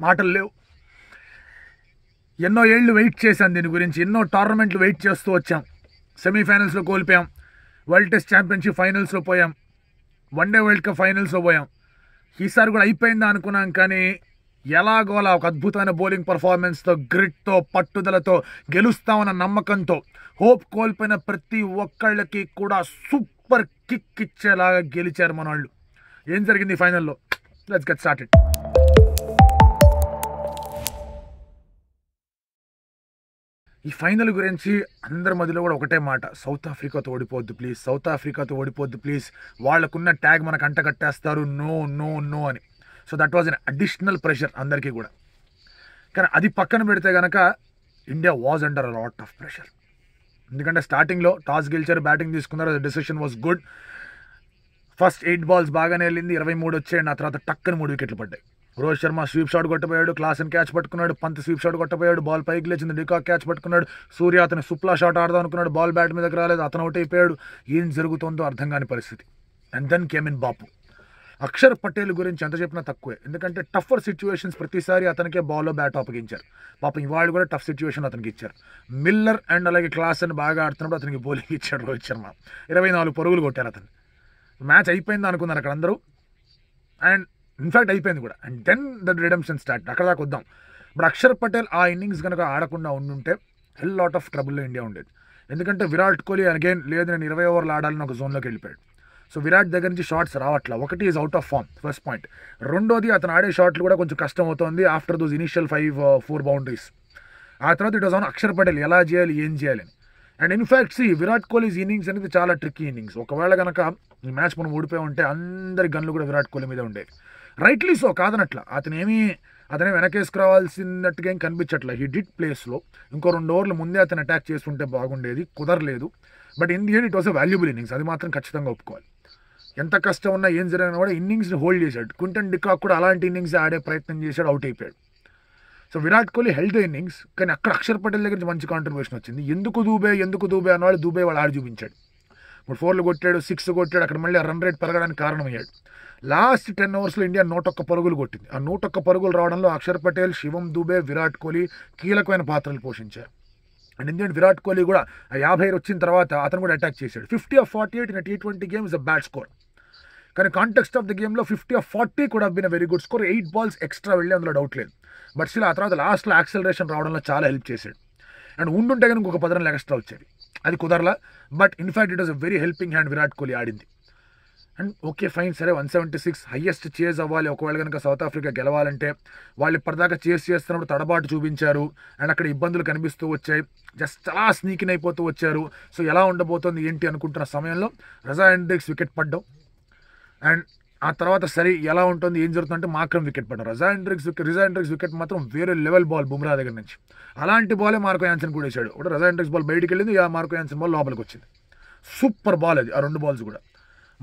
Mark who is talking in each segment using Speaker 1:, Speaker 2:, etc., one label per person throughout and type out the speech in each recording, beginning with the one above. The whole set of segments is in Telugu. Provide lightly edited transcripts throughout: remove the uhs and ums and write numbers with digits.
Speaker 1: మాటలు లేవు. ఎన్నో ఏళ్ళు వెయిట్ చేశాను దీని గురించి, ఎన్నో టోర్నమెంట్లు వెయిట్ చేస్తూ వచ్చాం. సెమీఫైనల్స్లో కోల్పోయాం, వరల్డ్ టెస్ట్ ఛాంపియన్షిప్ ఫైనల్స్లో పోయాం, వన్డే వరల్డ్ కప్ ఫైనల్స్లో పోయాం. ఈసారి కూడా అయిపోయిందా అనుకున్నాం, కానీ ఎలాగోలా ఒక అద్భుతమైన బౌలింగ్ పర్ఫార్మెన్స్తో, గ్రిట్తో, పట్టుదలతో, గెలుస్తామన్న నమ్మకంతో, హోప్ కోల్పోయిన ప్రతి ఒక్కళ్ళకి కూడా సూపర్ కిక్ ఇచ్చేలాగా గెలిచారు మన వాళ్ళు. ఏం జరిగింది ఫైనల్లో? Let's get started. ఈ ఫైనల్ గురించి అందరి మధ్యలో కూడా ఒకటే మాట, సౌత్ ఆఫ్రికాతో ఓడిపోద్దు ప్లీజ్, సౌత్ ఆఫ్రికాతో ఓడిపోద్దు ప్లీజ్, వాళ్ళకున్న ట్యాగ్ మనకు అంట కట్టేస్తారు, నో నో నో అని. So that was an additional pressure అందరికీ కూడా. కానీ అది పక్కన పెడితే కనుక India was under a lot of pressure. ఎందుకంటే స్టార్టింగ్లో టాస్ గెలిచారు, బ్యాటింగ్ తీసుకున్నారు, decision was good. First 8 balls బాగానే వెళ్ళింది, 23 వచ్చాయండి. ఆ తర్వాత టక్కని 3 వికెట్లు పడ్డాయి. రోహిత్ శర్మ స్వీప్ షాట్ కొట్టబోయాడు, క్లాసన్ క్యాచ్ పట్టుకున్నాడు, పంత్ స్వీప్ షాట్ కొట్టబోయాడు, బాల్ పైకి లేచింది, డికాక్ క్యాచ్ పట్టుకున్నాడు, సూర్య అతను సుప్లా షాట్ ఆడదాం అనుకున్నాడు, బాల్ బ్యాట్ మీదకి రాలేదు, అతను అవుట్ అయిపోయాడు. ఏం జరుగుతుందో అర్థం కాని పరిస్థితి. అండ్ దెన్ కేమ్ ఇన్ బాపు. అక్షర్ పటేల్ గురించి ఎంత చెప్పినా తక్కువే, ఎందుకంటే టఫర్ సిచ్యువేషన్స్ ప్రతిసారి అతనికే బాల్లో బ్యాట్ అప్పగించారు. పాపం ఇవాళ కూడా టఫ్ సిచ్యువేషన్ అతనికి ఇచ్చారు. మిల్లర్ అండ్ అలాగే క్లాసన్ బాగా ఆడుతున్నప్పుడు అతనికి బౌలింగ్ ఇచ్చాడు రోహిత్ శర్మ. 24 పరుగులు కొట్టారు అతను. మ్యాచ్ అయిపోయింది అనుకున్నారు అక్కడ అందరూ, అండ్ ఇన్ఫ్యాక్ట్ అయిపోయింది కూడా. And then the redemption start. అక్కడ దాకా వద్దాం. బట్ అక్షర్ పటేల్ ఆ ఇన్నింగ్స్ కనుక ఆడకుండా ఉండుంటే హెల్ లాట్ ఆఫ్ ట్రబుల్లో ఇండియా ఉండేది. ఎందుకంటే విరాట్ కోహ్లీ అగైన్ లేదు నేను 20 ఓవర్లు ఆడాలని ఒక జోన్లోకి వెళ్ళిపోయాడు. సో విరాట్ దగ్గర నుంచి షాట్స్ రావట్లా. ఒకటి is out of form, first point. రెండోది అతను ఆడే షాట్లు కూడా కొంచెం కష్టం అవుతుంది ఆఫ్టర్ దోస్ ఇనిషియల్ 4 బౌండరీస్. ఆ తర్వాత it was on Axar Patel ఎలా చేయాలి, ఏం చేయాలని. And in fact Virat Kohli's innings అనేది చాలా ట్రిక్కీ ఇన్నింగ్స్. ఒకవేళ కనుక ఈ మ్యాచ్ మనం ఓడిపోయి ఉంటే అందరి గన్లు కూడా విరాట్ కోహ్లీ మీద ఉండేవి. రైట్లీ సో, కాదనట్లా. అతనే వెనకేసుకురావాల్సినట్టుగా ఏం కనిపించట్లే. హీ డిడ్ ప్లేస్లో ఇంకో 2 ఓవర్లు ముందే అతను అటాక్ చేస్తుంటే బాగుండేది, కుదరలేదు. But in the end it was a valuable innings, అది మాత్రం ఖచ్చితంగా ఒప్పుకోవాలి. ఎంత కష్టం ఉన్నా ఏం జరిగినా కూడా ఇన్నింగ్స్ని హోల్డ్ చేశాడు. క్వింటన్ డికాక్ కూడా అలాంటి ఇన్నింగ్స్ ఆడే ప్రయత్నం చేశాడు, అవుట్ అయిపోయాడు. So Virat Kohli health innings, కానీ అక్కడ అక్షర్ పటేల్ దగ్గర నుంచి మంచి కాంట్రిబ్యూషన్ వచ్చింది. ఎందుకు దూబే అన్నవాళ్ళు దూబే వాళ్ళు ఆడి చూపించాడు. 3 4లు కొట్టాడు, 6 కొట్టాడు. అక్కడ మళ్ళీ రన్ రేట్ పెరగడానికి కారణమయ్యాడు. లాస్ట్ 10 ఓవర్స్లో ఇండియా 101 పరుగులు కొట్టింది. ఆ 101 పరుగులు రావడంలో అక్షర్ పటేల్, శివం దూబే, విరాట్ కోహ్లీ కీలకమైన పాత్రలు పోషించారు. అండ్ ఎందుకంటే విరాట్ కోహ్లీ కూడా 50 వచ్చిన తర్వాత అతను కూడా అటాక్ చేశాడు. 50 of 48 in T20 game is a bad score. కానీ కాంటెక్స్ట్ ఆఫ్ ద గేమ్లో 50 of 40 కూడా been a very good score. 8 balls extra వెళ్ళి అందులో డౌట్ లేదు. బట్ స్టిల్ ఆ తర్వాత లాస్ట్లో యాక్సలరేషన్ రావడంలో చాలా హెల్ప్ చేశాడు. అండ్ ఉండుంటే కానీ ఇంకొక 10 runs ఎక్స్ట్రా వచ్చేది, అది కుదరలా. But in fact it was a very helping hand Virat Kohli ఆడింది. అండ్ ఓకే ఫైన్, సరే 176 హయ్యెస్ట్ చేజ్ అవ్వాలి. ఒకవేళ కనుక సౌత్ ఆఫ్రికా గెలవాలంటే వాళ్ళు ఇప్పటిదాకా చేస్తున్నప్పుడు తడబాటు చూపించారు, అండ్ అక్కడ ఇబ్బందులు కనిపిస్తూ వచ్చాయి, జస్ట్ అలా స్నీకిన్ అయిపోతూ వచ్చారు. సో ఎలా ఉండబోతోంది ఏంటి అనుకుంటున్న సమయంలో రజా హెండ్రిక్స్ వికెట్ పడ్డం. అండ్ ఆ తర్వాత సరే ఎలా ఉంటుంది ఏం జరుగుతుందంటే మార్క్రమ్ వికెట్ పడ్డారు. రజా హెండ్రిక్స్ వికెట్ మాత్రం వేరే లెవెల్ బాల్ బుమ్రా దగ్గర నుంచి. అలాంటి బాలే మార్కో యాన్సన్ కూడా వేశాడు. ఒకటి రజా హెండ్రిక్స్ బాల్ బయటికి వెళ్ళింది, మార్కో యాన్సన్ బాల్ లోపలికి వచ్చింది. సూపర్ బాల్ అది, ఆ 2 balls కూడా.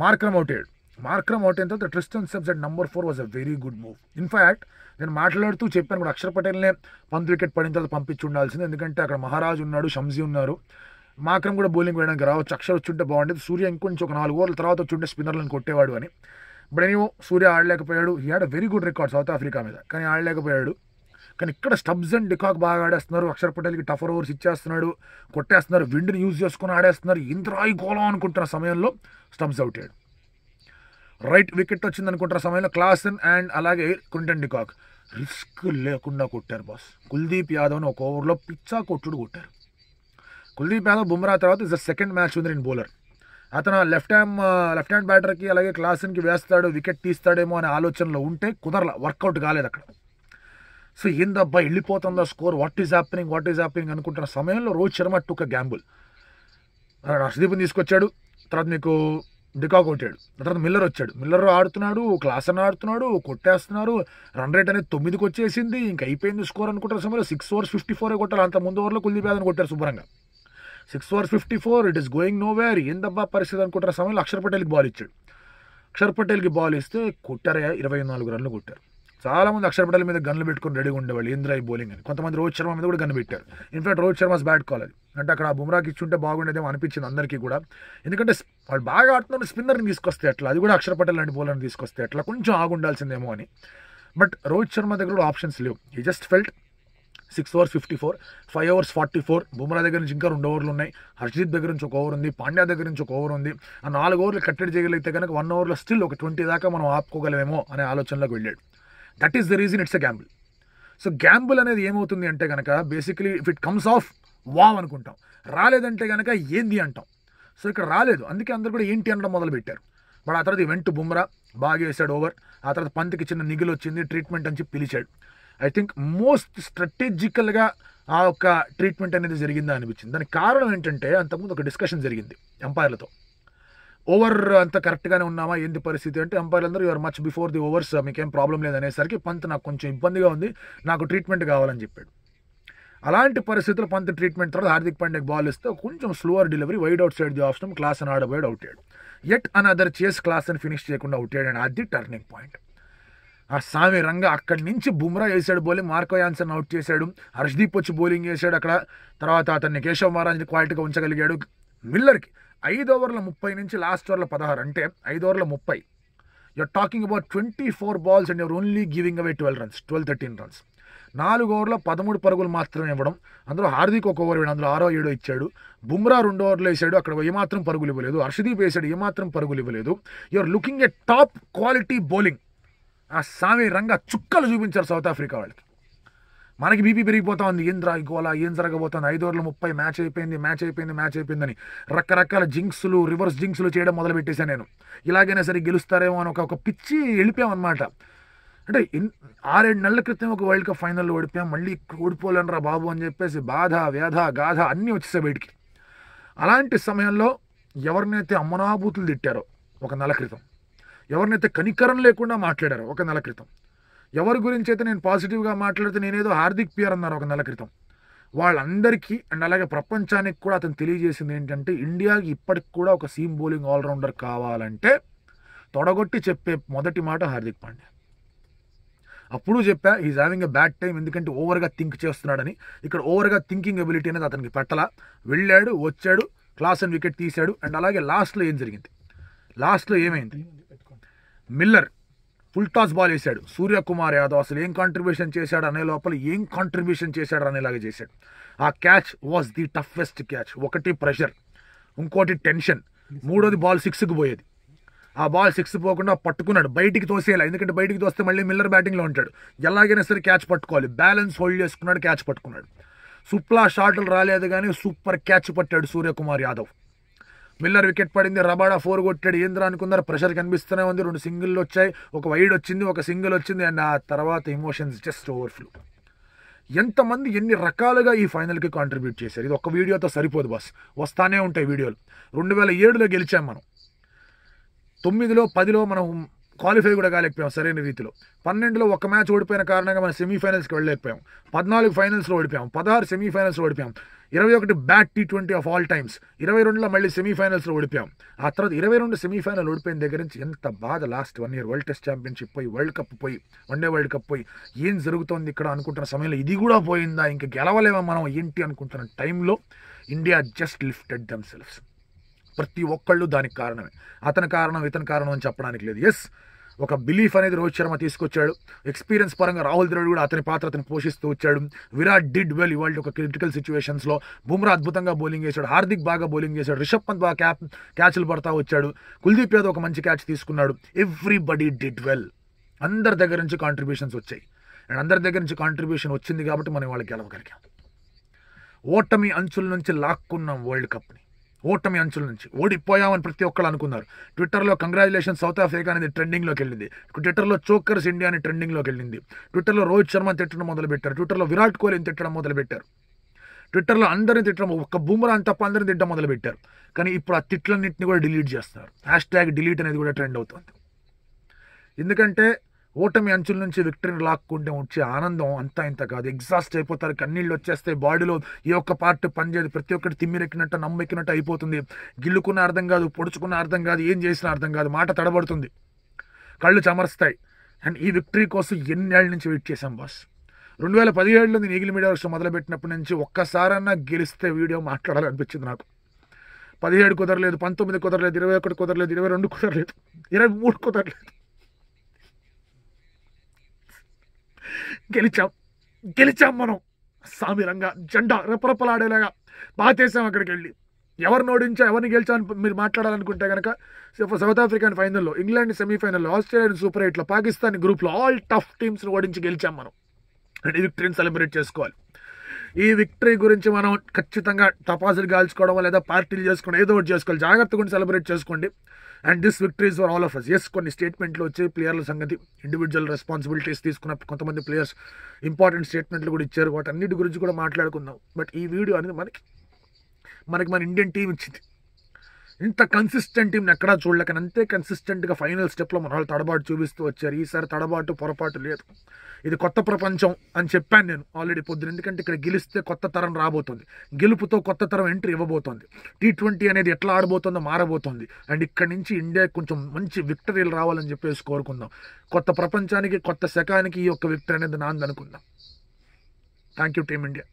Speaker 1: మార్క్రమ్ అవుట్ అయ్యాడు. మార్క్రమ్ అవుట్ అయిన తర్వాత Tristan Stubbs at number 4 was a very good move. In fact నేను మాట్లాడుతూ చెప్పాను కూడా, అక్షర్ పటేల్నే పంత్ వికెట్ పడిన తర్వాత పంపించి ఉండాల్సింది. ఎందుకంటే అక్కడ మహారాజ్ ఉన్నాడు, షంజీ ఉన్నారు, మార్క్రమ్ కూడా బౌలింగ్ వేయడానికి రావచ్చు. అక్షర్ వచ్చుంటే బాగుండేది. సూర్య ఇంకొంచెం ఒక 4 ఓవర్ల తర్వాత వచ్చుంటే స్పిన్నర్లను కొట్టేవాడు అని. బట్ ఏమో సూర్య ఆడలేకపోయాడు. He had a very good record South Africa మీద, కానీ ఆడలేకపోయాడు. కానీ ఇక్కడ స్టబ్స్ అండ్ డికాక్ బాగా ఆడేస్తున్నారు. అక్షర్ పటేల్కి టఫర్ ఓవర్స్ ఇచ్చేస్తున్నాడు, కొట్టేస్తున్నారు, విండ్ని యూజ్ చేసుకుని ఆడేస్తున్నారు. ఇంద్రాయి గోళం అనుకుంటున్న సమయంలో స్టబ్స్ అవుట్ అయ్యాడు. రైట్ వికెట్ వచ్చింది అనుకుంటున్న సమయంలో క్లాసన్ అండ్ అలాగే క్వింటన్ డికాక్ రిస్క్ లేకుండా కొట్టారు బాస్. కుల్దీప్ యాదవ్ని ఒక ఓవర్లో పిచ్చా కొట్టుడు కొట్టారు. కుల్దీప్ యాదవ్ బుమ్రా తర్వాత is the second match winner in bowler. అతను లెఫ్ట్ హ్యాండ్ బ్యాటర్కి అలాగే క్లాసన్కి వేస్తాడు, వికెట్ తీస్తాడేమో అనే ఆలోచనలో ఉంటే కుదరలా, వర్కౌట్ కాలేదు అక్కడ. సో ఏందబ్బా వెళ్ళిపోతుందా స్కోర్, వాట్ ఈజ్ హ్యాపెనింగ్ అనుకుంటున్న సమయంలో రోహిత్ శర్మ టుక్ అ గ్యాంబుల్. హర్షదీప్ని తీసుకొచ్చాడు, తర్వాత మీకు డికాక్ కొట్టాడు, తర్వాత మిల్లర్ వచ్చాడు. మిల్లర్ ఆడుతున్నాడు, క్లాసన్ ఆడుతున్నాడు, కొట్టేస్తున్నారు. రన్ రేట్ అనేది 9కి వచ్చేసింది, ఇంకా అయిపోయింది స్కోర్ అనుకుంటున్న సమయంలో 6 overs 54 కొట్టారు. అంత ముందు ఓవర్లో కుల్దీప్ యాదవ్ని కొట్టారు శుభ్రంగా. 6 overs 54, it is going know where. ఏందబ్బా పరిస్థితి అనుకుంటున్న సమయంలో అక్షర్ పటేల్కి బాల్ ఇచ్చాడు. అక్షర్ పటేల్కి బాల్ ఇస్తే కొట్టారు, 24 runs కొట్టారు. చాలామంది అక్షర్ పటేల్ మీద గన్లు పెట్టుకుని రెడీగా ఉండేవాళ్ళు, ఏంద్రాయి బౌలింగ్ అని. కొంతమంది రోహిత్ శర్మ మీద కూడా గన్ను పెట్టారు. In fact Rohit Sharma's bat call అది, అంటే అక్కడ బుమ్రాకి ఇచ్చుంటే బాగుండేదేమో అనిపించింది అందరికీ కూడా. ఎందుకంటే వాళ్ళు బాగా ఆడుతున్నారు, స్పిన్నర్ని తీసుకొస్తే ఎట్లా, అది కూడా అక్షర్ పటేల్ లాంటి బౌలర్ని తీసుకొస్తే ఎట్లా, కొంచెం ఆగుండాల్సిందేమో అని. బట్ రోహిత్ శర్మ దగ్గర కూడా ఆప్షన్స్ లేవు. ఈ just felt 6 overs 54, 5 overs 44. Bumrah దగ్గర నుంచి ఇంకా 2 ఓవర్లు ఉన్నాయి. హర్షదీప్ దగ్గర నుంచి 1 ఓవర్ ఉంది. పాండ్యా దగ్గర నుంచి 1 ఓవర్ ఉంది. ఆ 4 ఓవర్లు కట్టడి చేయగలిగితే కనుక 1 ఓవర్లో స్టిల్ ఒక 20 దాకా మనం ఆపుకోగలమేమో అనే ఆలోచనలోకి వెళ్ళాడు. That is the reason it's a Gamble. So Gamble అనేది ఏమవుతుంది అంటే కనుక basically if it comes of wow అనుకుంటాం, రాలేదంటే కనుక ఏంది అంటాం. సో ఇక్కడ రాలేదు, అందుకే అందరూ కూడా ఏంటి అనడం మొదలుపెట్టారు. బట్ ఆ తర్వాత ఈవెంట్ బుమ్రా బాగా వేసాడు ఓవర్. ఆ తర్వాత పంత్కి చిన్న నిగిల్ వచ్చింది, ట్రీట్మెంట్ అని చెప్పి పిలిచాడు. ఐ థింక్ మోస్ట్ స్ట్రాటజికల్గా ఆ యొక్క ట్రీట్మెంట్ అనేది జరిగిందా అనిపించింది. దానికి కారణం ఏంటంటే అంతకుముందు ఒక డిస్కషన్ జరిగింది ఎంపైర్లతో. ఓవర్ అంత కరెక్ట్గానే ఉన్నామా ఏంటి పరిస్థితి అంటే ఎంపైర్లు అందరూ you're much before the overs, మీకేం ప్రాబ్లం లేదనేసరికి పంత్ నాకు కొంచెం ఇబ్బందిగా ఉంది, నాకు ట్రీట్మెంట్ కావాలని చెప్పాడు. అలాంటి పరిస్థితుల్లో పంత్ ట్రీట్మెంట్ తర్వాత హార్దిక్ పాండ్యాకి బాల్ ఇస్తే కొంచెం slower delivery, wide out side the off stump, class అని ఆడబోయాడు, అవుట్ అయ్యాడు. ఎట్ అనదర్ చేస్ క్లాస్ అని ఫినిష్ చేయకుండా అవుట్ అయ్యాడు. అండ్ అది టర్నింగ్ పాయింట్. ఆ సామి రంగా అక్కడి నుంచి బుమ్రా వేసాడు బౌలింగ్, మార్కో యాన్సన్ అవుట్ చేశాడు, హర్షదీప్ వచ్చి బౌలింగ్ చేశాడు అక్కడ. తర్వాత అతన్ని కేశవ్ మహారాజ్ని క్వాలిటీగా ఉంచగలిగాడు. మిల్లర్కి 5 ఓవర్ల 30 నుంచి లాస్ట్ ఓవర్ల 16, అంటే 5 ఓవర్ల 30. You're talking about 24 balls and you're only giving away 12-13 runs. 4 ఓవర్లో 13 పరుగులు మాత్రమే ఇవ్వడం. అందులో హార్దిక్ 1 ఓవర్ వేయడం, అందులో 6 7 ఇచ్చాడు. బుమ్రా 2 ఓవర్లు వేసాడు, అక్కడ ఏమాత్రం పరుగులు ఇవ్వలేదు. హర్షదీప్ వేసాడు, ఏమాత్రం పరుగులు ఇవ్వలేదు. You're looking a top quality bowling. ఆ సామి రంగా చుక్కలు చూపించారు సౌత్ ఆఫ్రికా వాళ్ళకి. మనకి బీపీ పెరిగిపోతా ఉంది, ఏం జరగబోతుంది, 5 ఓవర్ల 30 మ్యాచ్ అయిపోయిందని రకరకాల జింక్స్లు, రివర్స్ జింక్స్లు చేయడం మొదలుపెట్టేశాను నేను. ఇలాగైనా సరే గెలుస్తారేమో అని ఒక పిచ్చి వెళ్ళిపోయామన్నమాట. అంటే 6-7 నెలల క్రితం ఒక వరల్డ్ కప్ ఫైనల్లో ఓడిపోయాం, మళ్ళీ ఓడిపోలేనరా బాబు అని చెప్పేసి బాధ, వ్యధ, గాథ అన్నీ వచ్చేసాయి బయటికి. అలాంటి సమయంలో ఎవరినైతే అమ్మనాభూతులు తిట్టారో ఒక నెల క్రితం, ఎవరినైతే కనికరం లేకుండా మాట్లాడారో ఒక నెల క్రితం, ఎవరి గురించి అయితే నేను పాజిటివ్గా మాట్లాడితే నేనేదో హార్దిక్ పిఆర్ అన్నారు ఒక నెల క్రితం, వాళ్ళందరికీ అండ్ అలాగే ప్రపంచానికి కూడా అతను తెలియజేసింది ఏంటంటే ఇండియాకి ఇప్పటికి కూడా ఒక సీమ్ బౌలింగ్ ఆల్రౌండర్ కావాలంటే తొడగొట్టి చెప్పే మొదటి మాట హార్దిక్ పాండ్యా. అప్పుడు చెప్పా is having a bad time, ఎందుకంటే ఓవర్గా థింక్ చేస్తున్నాడని. ఇక్కడ ఓవర్గా థింకింగ్ ఎబిలిటీ అనేది అతనికి పెట్టలా. వెళ్ళాడు, వచ్చాడు, క్లాస్ అండ్ వికెట్ తీశాడు. అండ్ అలాగే లాస్ట్లో ఏం జరిగింది, లాస్ట్లో ఏమైంది, మిల్లర్ ఫుల్ టాస్ బాల్ వేశాడు. సూర్యకుమార్ యాదవ్ అసలు ఏం కాంట్రిబ్యూషన్ చేశాడు అనే లోపల ఏం కాంట్రిబ్యూషన్ చేశాడు అనేలాగా చేశాడు. ఆ catch was the toughest catch. ఒకటి ప్రెషర్, ఇంకోటి టెన్షన్, మూడోది బాల్ 6కి పోయేది. ఆ బాల్ 6 పోకుండా పట్టుకున్నాడు, బయటికి తోసేయాలి, ఎందుకంటే బయటికి తోస్తే మళ్ళీ మిల్లర్ బ్యాటింగ్లో ఉంటాడు. ఎలాగైనా సరే క్యాచ్ పట్టుకోవాలి, బ్యాలెన్స్ హోల్డ్ చేసుకున్నాడు, క్యాచ్ పట్టుకున్నాడు. సుప్లా షాట్లు రాలేదు కానీ సూపర్ క్యాచ్ పట్టాడు సూర్యకుమార్ యాదవ్. మిల్లర్ వికెట్ పడింది, రబాడా 4 కొట్టాడు. ఏంద్రా అనుకున్నారు, ప్రెషర్ కనిపిస్తూనే ఉంది. 2 సింగిళ్ళు వచ్చాయి, ఒక వైడ్ వచ్చింది, ఒక సింగిల్ వచ్చింది. అండ్ ఆ తర్వాత ఎమోషన్స్ జస్ట్ ఓవర్ఫ్లో. ఎంతమంది ఎన్ని రకాలుగా ఈ ఫైనల్కి కాంట్రిబ్యూట్ చేశారు, ఇది ఒక వీడియోతో సరిపోదు బాస్, వస్తానే ఉంటాయి వీడియోలు. 2007లో గెలిచాం మనం, 9లో 10లో మనం క్వాలిఫై కూడా కాలేకపోయాం సరైన రీతిలో. 12లో ఒక మ్యాచ్ ఓడిపోయిన కారణంగా మనం సెమీఫైనల్స్కి వెళ్ళలేకపోయాం. 14 ఫైనల్స్లో ఓడిపోయాం, 16 సెమీఫైనల్స్లో ఓడిపోయాం, 21 bad T20 of all times, 22లో మళ్ళీ సెమీఫైనల్స్లో ఓడిపోయాం. ఆ తర్వాత 22 సెమీఫైనల్ ఓడిపోయిన దగ్గర నుంచి ఎంత బాధ. Last 1 year world test championship పోయి, వరల్డ్ కప్ పోయి, వన్డే వరల్డ్ కప్ పోయి, ఏం జరుగుతోంది ఇక్కడ అనుకుంటున్న సమయంలో ఇది కూడా పోయిందా, ఇంకా గెలవలేమా మనం ఏంటి అనుకుంటున్న టైంలో India just lifted them selves. ప్రతి ఒక్కళ్ళు దానికి కారణమే. అతని కారణం, ఇతని కారణం అని చెప్పడానికి లేదు. ఎస్, ఒక బిలీఫ్ అనేది రోహిత్ శర్మ తీసుకొచ్చాడు. ఎక్స్పీరియన్స్ పరంగా రాహుల్ ద్రవిడ్ కూడా అతని పాత్ర అతను పోషిస్తూ వచ్చాడు. విరాట్ డిడ్ వెల్ ఇవాళ ఒక క్రిటికల్ సిచ్యువేషన్స్లో. బుమ్రా అద్భుతంగా బౌలింగ్ చేశాడు, హార్దిక్ బాగా బౌలింగ్ చేశాడు, రిషబ్ పంత్ బాగా క్యాచ్లు పడతా వచ్చాడు, కుల్దీప్ యాదవ్ ఒక మంచి క్యాచ్ తీసుకున్నాడు. Everybody did well. అందరి దగ్గర నుంచి కాంట్రిబ్యూషన్స్ వచ్చాయి. అండ్ అందరి దగ్గర నుంచి కాంట్రిబ్యూషన్ వచ్చింది కాబట్టి మనం వాళ్ళకి గెలవగలిగాం. ఓటమి అంచుల నుంచి లాక్కున్నాం వరల్డ్ కప్ని. ఓటమి అంచుల నుంచి ఓడిపోయామని ప్రతి ఒక్కరు అనుకున్నారు. ట్విట్టర్లో కంగ్రాచులేషన్ సౌత్ ఆఫ్రికా అనేది ట్రెండింగ్లోకి వెళ్ళింది. ట్విట్టర్లో చోకర్స్ ఇండియా అని ట్రెండింగ్లోకి వెళ్ళింది. ట్విట్టర్లో రోహిత్ శర్మ తిట్టడం మొదలుపెట్టారు. ట్విట్టర్లో విరాట్ కోహ్లీని తిట్టడం మొదలుపెట్టారు. ట్విట్టర్లో అందరిని తిట్టడం, ఒక్క బుమ్రా అని తప్ప అందరిని తిట్టడం మొదలుపెట్టారు. కానీ ఇప్పుడు ఆ తిట్లన్నింటినీ కూడా డిలీట్ చేస్తున్నారు. #delete అనేది కూడా ట్రెండ్ అవుతుంది. ఎందుకంటే ఓటమి అంచుల నుంచి విక్టరీని లాక్కుంటే వచ్చే ఆనందం అంతా ఇంత కాదు. ఎగ్జాస్ట్ అయిపోతారు, కన్నీళ్ళు వచ్చేస్తాయి, బాడీలో ఏ ఒక్క పార్ట్ పనిచేయదు, ప్రతి ఒక్కటి తిమ్మిరెక్కినట్టు నమ్మెక్కినట్టు అయిపోతుంది. గిల్లుకున్న అర్థం కాదు, పొడుచుకున్న అర్థం కాదు, ఏం చేసినా అర్థం కాదు, మాట తడబడుతుంది, కళ్ళు చెమరుస్తాయి. అండ్ ఈ విక్టరీ కోసం ఎన్నేళ్ళ నుంచి వెయిట్ చేశాం బాస్. 2017లో నేను ఈగిల్ మీడియా వర్షం మొదలుపెట్టినప్పటి నుంచి ఒక్కసారన్నా గెలిస్తే వీడియో మాట్లాడాలనిపించింది నాకు. 17 కుదరలేదు, 19 కుదరలేదు, 21 కుదరలేదు, 22 కుదరలేదు, 23 కుదరలేదు. గెలిచాం మనం సామిరంగా జెండా రెపరెపలాడేలాగా బాతేసాం అక్కడికి వెళ్ళి. ఎవరిని ఓడించా ఎవరిని గెలిచామని మీరు మాట్లాడాలనుకుంటే కనుక సౌత్ ఆఫ్రికాని ఫైనల్లో, ఇంగ్లాండ్ సెమీఫైనల్లో, ఆస్ట్రేలియా సూపర్ 8లో, పాకిస్తాన్ గ్రూప్లో ఆల్ టఫ్ టీమ్స్ని ఓడించి గెలిచాం మనం. అండ్ ఈ విక్టరీని సెలబ్రేట్ చేసుకోవాలి. ఈ విక్టరీ గురించి మనం ఖచ్చితంగా టపాసులు కాల్చుకోవడం లేదా పార్టీలు చేసుకోవడం ఏదో ఒకటి చేసుకోవాలి. జాగ్రత్తగా సెలబ్రేట్ చేసుకోండి. And this victories for all of us. Yes, కొన్ని స్టేట్మెంట్లు వచ్చి ప్లేయర్ల సంగతి, ఇండివిజువల్ రెస్పాన్సిబిలిటీస్ తీసుకున్న కొంతమంది ప్లేయర్స్ ఇంపార్టెంట్ స్టేట్మెంట్లు కూడా ఇచ్చారు. వాటన్నిటి గురించి కూడా మాట్లాడుకుందాం. బట్ ఈ వీడియో అనేది మనకి మన ఇండియన్ టీం ఇచ్చింది. ఇంత కన్సిస్టెంట్ టీంని ఎక్కడా చూడలేక అంతే కన్సిస్టెంట్గా ఫైనల్ స్టెప్లో మన వాళ్ళు తడబాటు చూపిస్తూ వచ్చారు. ఈసారి తడబాటు పొరపాటు లేదు. ఇది కొత్త ప్రపంచం అని చెప్పాను నేను ఆల్రెడీ పొద్దున. ఎందుకంటే ఇక్కడ గెలిస్తే కొత్త తరం రాబోతుంది, గెలుపుతో కొత్త తరం ఎంట్రీ ఇవ్వబోతోంది. T20 అనేది ఎట్లా ఆడబోతుందో మారబోతోంది. అండ్ ఇక్కడి నుంచి ఇండియా కొంచెం మంచి విక్టరీలు రావాలని చెప్పేసి కోరుకుందాం. కొత్త ప్రపంచానికి, కొత్త శకానికి ఈ యొక్క విక్టరీ అనేది నాంది అనుకుందాం. Thank you team India.